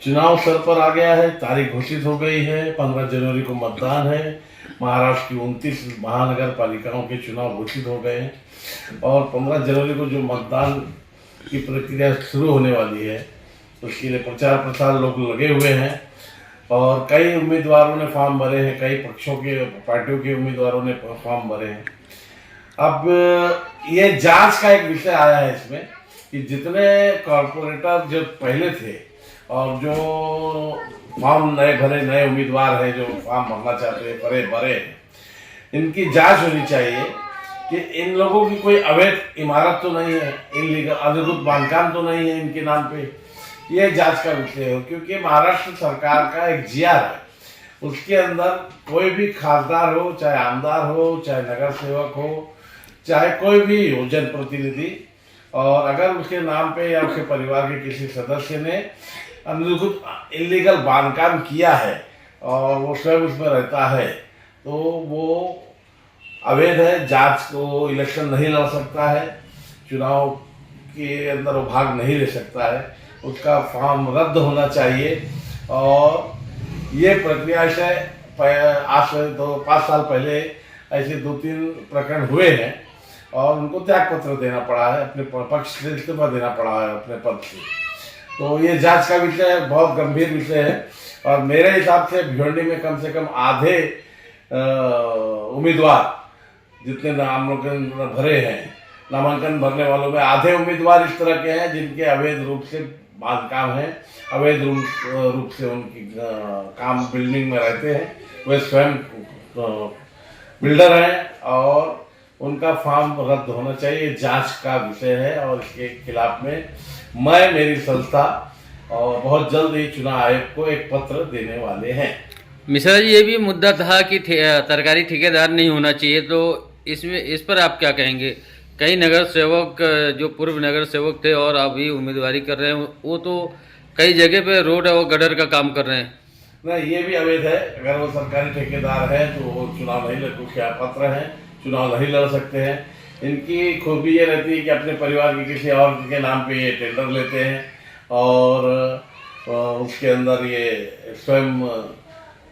चुनाव सर पर आ गया है, तारीख घोषित हो गई है, 15 जनवरी को मतदान है। महाराष्ट्र की 29 महानगर पालिकाओं के चुनाव घोषित हो गए हैं और 15 जनवरी को जो मतदान की प्रक्रिया शुरू होने वाली है उसके लिए प्रचार प्रसार लोग लगे हुए हैं और कई उम्मीदवारों ने फॉर्म भरे हैं, कई पक्षों के पार्टियों के उम्मीदवारों ने फॉर्म भरे हैं। अब ये जांच का एक विषय आया है इसमें कि जितने कॉर्पोरेटर जो पहले थे और जो फॉर्म नए भरे नए उम्मीदवार हैं जो फॉर्म भरना चाहते हैं भरे हैं, इनकी जांच होनी चाहिए कि इन लोगों की कोई अवैध इमारत तो नहीं है, इनलीगल अधिकृत बांधकाम तो नहीं है इनके नाम पे। ये जांच का विषय हो, क्योंकि महाराष्ट्र सरकार का एक जीआर है, उसके अंदर कोई भी खासदार हो, चाहे आमदार हो, चाहे नगर सेवक हो, चाहे कोई भी हो जनप्रतिनिधि, और अगर उसके नाम पे या उसके परिवार के किसी सदस्य ने अनधिकृत इलीगल बांधकाम किया है और वो स्वयं उसमें रहता है तो वो अवैध है। जांच को इलेक्शन नहीं लड़ सकता है, चुनाव के अंदर वो भाग नहीं ले सकता है, उसका फॉर्म रद्द होना चाहिए। और ये प्रक्रिया से आज से 5 साल पहले ऐसे 2-3 प्रकरण हुए हैं और उनको त्याग पत्र देना पड़ा है, अपने पक्ष से इस्तीफा देना पड़ा है अपने पद से। तो ये जांच का विषय बहुत गंभीर विषय है और मेरे हिसाब से भिवंडी में कम से कम आधे उम्मीदवार जितने नाम लोग भरे हैं, नामांकन भरने वालों में आधे उम्मीदवार इस तरह के हैं जिनके अवैध रूप से बांधकाम है, अवैध रूप से उनकी काम बिल्डिंग में रहते हैं, वे स्वयं बिल्डर हैं और उनका फॉर्म रद्द होना चाहिए। जांच का विषय है और इसके खिलाफ में मैं, मेरी संस्था और बहुत जल्द ही चुनाव आयोग को एक पत्र देने वाले हैं। मिश्रा जी, ये भी मुद्दा था कि सरकारी ठेकेदार नहीं होना चाहिए, तो इसमें इस पर आप क्या कहेंगे? कई नगर सेवक जो पूर्व नगर सेवक थे और अभी उम्मीदवारी कर रहे हैं, वो तो कई जगह पे रोड और गटर का काम कर रहे हैं। नहीं, ये भी अवैध है। अगर वो सरकारी ठेकेदार है तो वो चुनाव नहीं लड़, उसके पात्र हैं, चुनाव नहीं लड़ सकते हैं। इनकी खूबी ये रहती है कि अपने परिवार के किसी और के नाम पे ये टेंडर लेते हैं और उसके अंदर ये स्वयं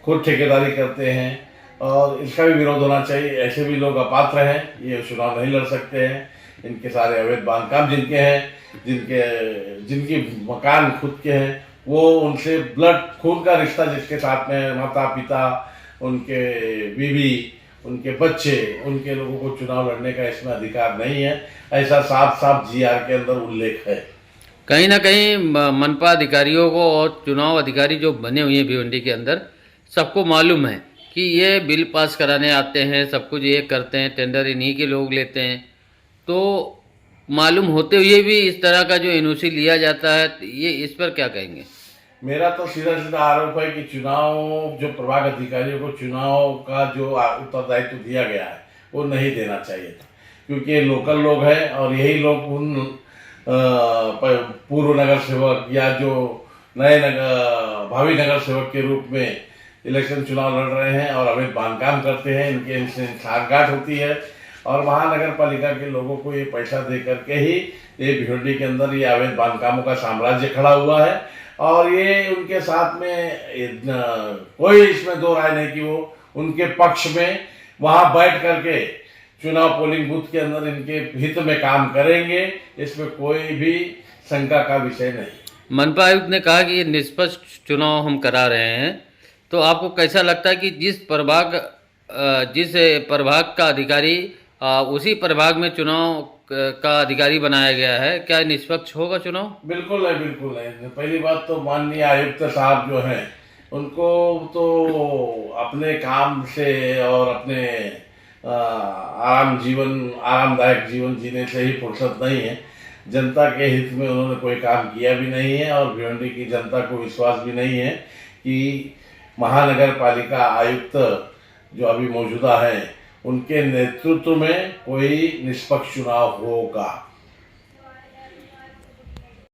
खुद ठेकेदारी करते हैं और इसका भी विरोध होना चाहिए। ऐसे भी लोग अपात्र हैं, ये चुनाव नहीं लड़ सकते हैं। इनके सारे अवैध बांधकाम जिनके हैं, जिनकी मकान खुद के हैं, वो उनसे ब्लड खून का रिश्ता जिसके साथ में माता पिता, उनके बीवी, उनके बच्चे, उनके लोगों को चुनाव लड़ने का इसमें अधिकार नहीं है, ऐसा साफ साफ जीआर के अंदर उल्लेख है। कहीं ना कहीं मनपा अधिकारियों को और चुनाव अधिकारी जो बने हुए हैं भिवंडी के अंदर, सबको मालूम है कि ये बिल पास कराने आते हैं, सब कुछ ये करते हैं, टेंडर इन्हीं के लोग लेते हैं, तो मालूम होते हुए भी इस तरह का जो एनओसी लिया जाता है, ये इस पर क्या कहेंगे? मेरा तो सीधा सीधा आरोप है कि चुनाव जो प्रभाग अधिकारियों को चुनाव का जो उत्तरदायित्व दिया गया है वो नहीं देना चाहिए था, क्योंकि ये लोकल लोग हैं और यही लोग उन पूर्व नगर सेवक या जो नए भावी नगर सेवक के रूप में इलेक्शन चुनाव लड़ रहे हैं और अवैध बांधकाम करते हैं, इनसे साठगांठ होती है और महानगर पालिका के लोगों को ये पैसा दे करके ही ये भिवंडी के अंदर ये अवैध बांधकामों का साम्राज्य खड़ा हुआ है और ये उनके साथ में कोई इसमें दो राय नहीं कि वो उनके पक्ष में वहां बैठ करके चुनाव पोलिंग बूथ के अंदर इनके हित में काम करेंगे, इसमें कोई भी शंका का विषय नहीं। मनपा आयुक्त ने कहा कि ये निष्पक्ष चुनाव हम करा रहे हैं, तो आपको कैसा लगता है कि जिस प्रभाग का अधिकारी उसी प्रभाग में चुनाव का अधिकारी बनाया गया है, क्या निष्पक्ष होगा चुनाव? बिल्कुल नहीं, बिल्कुल नहीं। पहली बात तो माननीय आयुक्त साहब जो हैं उनको तो अपने काम से और अपने आरामदायक जीवन जीने से ही फुर्सत नहीं है। जनता के हित में उन्होंने कोई काम किया भी नहीं है और भिवंडी की जनता को विश्वास भी नहीं है कि महानगर पालिका आयुक्त जो अभी मौजूदा हैं उनके नेतृत्व में कोई निष्पक्ष चुनाव होगा।